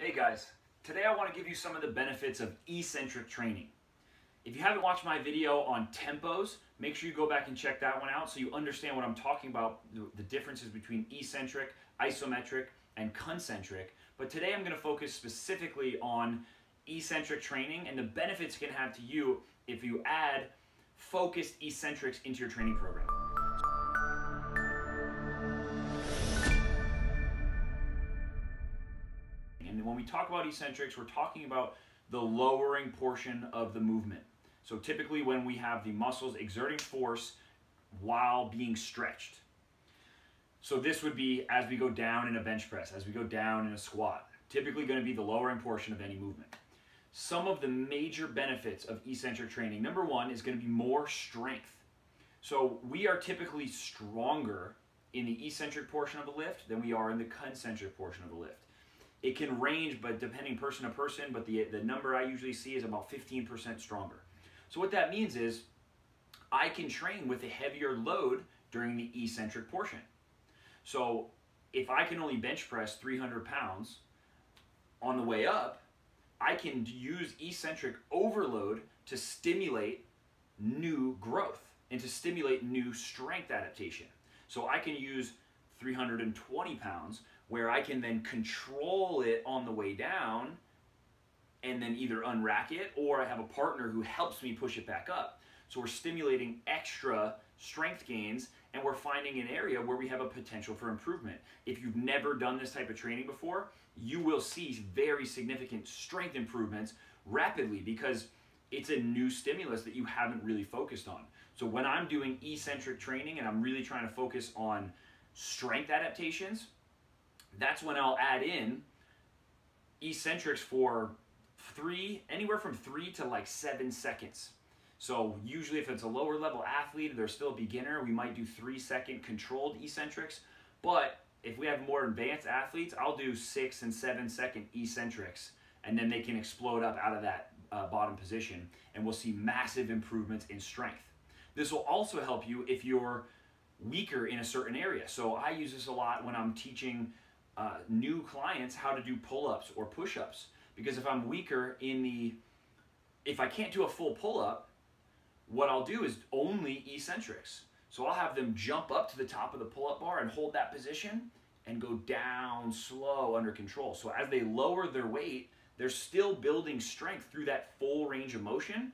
Hey guys, today I want to give you some of the benefits of eccentric training. If you haven't watched my video on tempos, make sure you go back and check that one out so you understand what I'm talking about, the differences between eccentric, isometric, and concentric. But today I'm going to focus specifically on eccentric training and the benefits it can have to you if you add focused eccentrics into your training program. And when we talk about eccentrics, we're talking about the lowering portion of the movement. So typically when we have the muscles exerting force while being stretched. So this would be as we go down in a bench press, as we go down in a squat, typically going to be the lowering portion of any movement. Some of the major benefits of eccentric training, number one, is going to be more strength. So we are typically stronger in the eccentric portion of the lift than we are in the concentric portion of the lift. It can range, but depending person to person, but the number I usually see is about 15% stronger. So what that means is I can train with a heavier load during the eccentric portion. So if I can only bench press 300 pounds on the way up, I can use eccentric overload to stimulate new growth and to stimulate new strength adaptation. So I can use 320 pounds where I can then control it on the way down and then either unrack it, or I have a partner who helps me push it back up. So we're stimulating extra strength gains and we're finding an area where we have a potential for improvement. If you've never done this type of training before, you will see very significant strength improvements rapidly because it's a new stimulus that you haven't really focused on. So when I'm doing eccentric training and I'm really trying to focus on strength adaptations, that's when I'll add in eccentrics for anywhere from 3 to like 7 seconds. So usually if it's a lower level athlete, they're still a beginner, we might do 3-second controlled eccentrics. But if we have more advanced athletes, I'll do 6 and 7-second eccentrics, and then they can explode up out of that bottom position, and we'll see massive improvements in strength. This will also help you if you're weaker in a certain area. So I use this a lot when I'm teaching new clients how to do pull-ups or push-ups, because if I'm weaker if I can't do a full pull-up, what I'll do is only eccentrics. So I'll have them jump up to the top of the pull-up bar and hold that position and go down slow under control. So as they lower their weight, they're still building strength through that full range of motion.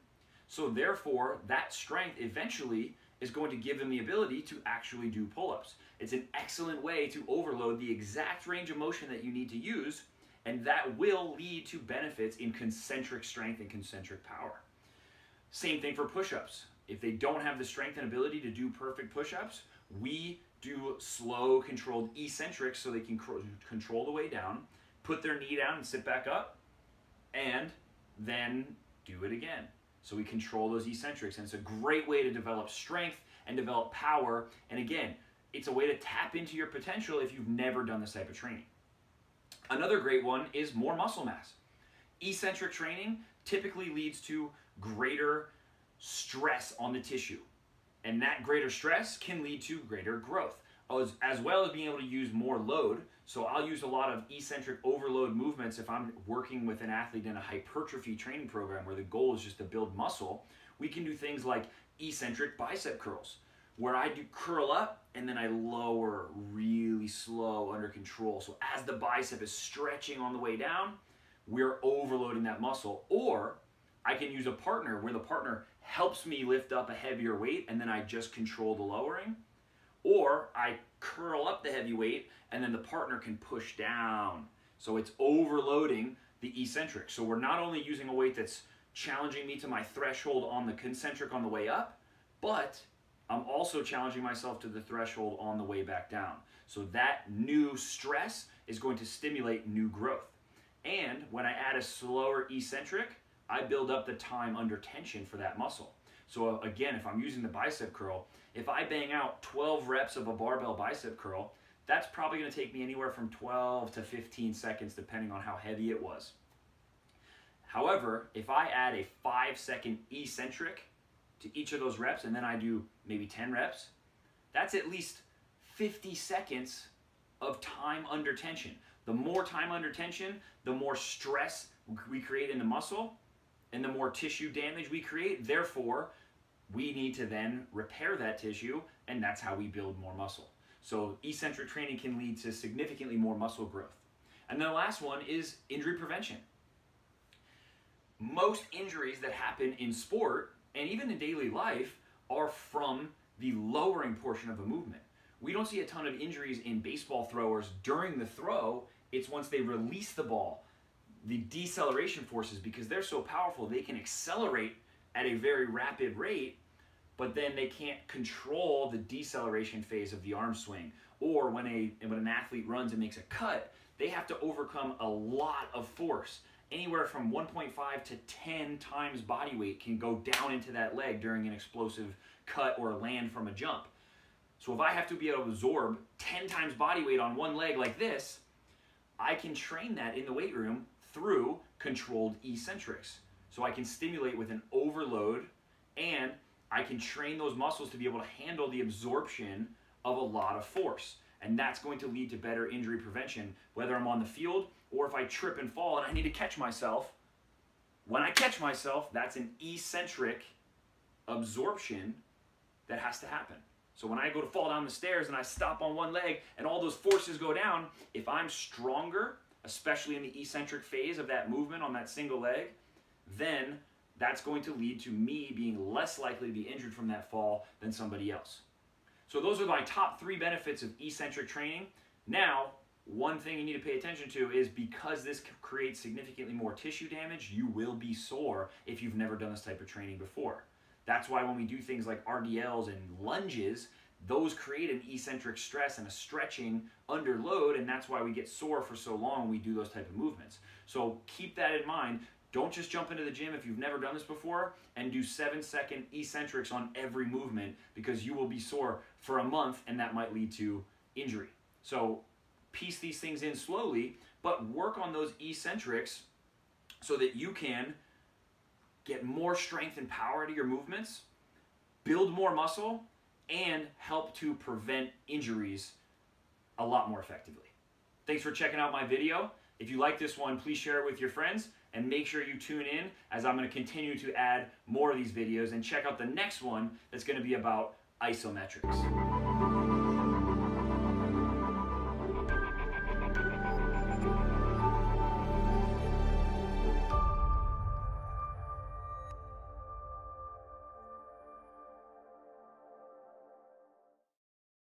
So therefore, that strength eventually is going to give them the ability to actually do pull-ups. It's an excellent way to overload the exact range of motion that you need to use, and that will lead to benefits in concentric strength and concentric power. Same thing for push-ups. If they don't have the strength and ability to do perfect push-ups, we do slow controlled eccentrics so they can control the way down, put their knee down and sit back up, and then do it again. So we control those eccentrics, and it's a great way to develop strength and develop power. And again, it's a way to tap into your potential if you've never done this type of training. Another great one is more muscle mass. Eccentric training typically leads to greater stress on the tissue, and that greater stress can lead to greater growth, as well as being able to use more load. So I'll use a lot of eccentric overload movements if I'm working with an athlete in a hypertrophy training program where the goal is just to build muscle. We can do things like eccentric bicep curls, where I do curl up and then I lower really slow under control. So as the bicep is stretching on the way down, we're overloading that muscle. Or I can use a partner where the partner helps me lift up a heavier weight and then I just control the lowering. Or I curl up the heavy weight and then the partner can push down. So it's overloading the eccentric. So we're not only using a weight that's challenging me to my threshold on the concentric on the way up, but I'm also challenging myself to the threshold on the way back down. So that new stress is going to stimulate new growth. And when I add a slower eccentric, I build up the time under tension for that muscle. So again, if I'm using the bicep curl, if I bang out 12 reps of a barbell bicep curl, that's probably going to take me anywhere from 12 to 15 seconds depending on how heavy it was. However, if I add a 5-second eccentric to each of those reps and then I do maybe 10 reps, that's at least 50 seconds of time under tension. The more time under tension, the more stress we create in the muscle, and the more tissue damage we create. Therefore, we need to then repair that tissue, and that's how we build more muscle. So eccentric training can lead to significantly more muscle growth. And then the last one is injury prevention. Most injuries that happen in sport and even in daily life are from the lowering portion of a movement. We don't see a ton of injuries in baseball throwers during the throw. It's once they release the ball, the deceleration forces, because they're so powerful, they can accelerate at a very rapid rate, but then they can't control the deceleration phase of the arm swing. Or when an athlete runs and makes a cut, they have to overcome a lot of force. Anywhere from 1.5 to 10 times body weight can go down into that leg during an explosive cut or land from a jump. So if I have to be able to absorb 10 times body weight on one leg like this, I can train that in the weight room through controlled eccentrics. So I can stimulate with an overload, and I can train those muscles to be able to handle the absorption of a lot of force. And that's going to lead to better injury prevention, whether I'm on the field or if I trip and fall and I need to catch myself. When I catch myself, that's an eccentric absorption that has to happen. So when I go to fall down the stairs and I stop on one leg and all those forces go down, if I'm stronger, especially in the eccentric phase of that movement on that single leg, then that's going to lead to me being less likely to be injured from that fall than somebody else. So those are my top 3 benefits of eccentric training. Now, one thing you need to pay attention to is because this creates significantly more tissue damage, you will be sore if you've never done this type of training before. That's why when we do things like RDLs and lunges, those create an eccentric stress and a stretching under load, and that's why we get sore for so long when we do those type of movements. So keep that in mind. Don't just jump into the gym if you've never done this before and do 7-second eccentrics on every movement, because you will be sore for a month and that might lead to injury. So piece these things in slowly, but work on those eccentrics so that you can get more strength and power to your movements, build more muscle, and help to prevent injuries a lot more effectively. Thanks for checking out my video. If you like this one, please share it with your friends, and make sure you tune in as I'm going to continue to add more of these videos, and check out the next one that's going to be about isometrics.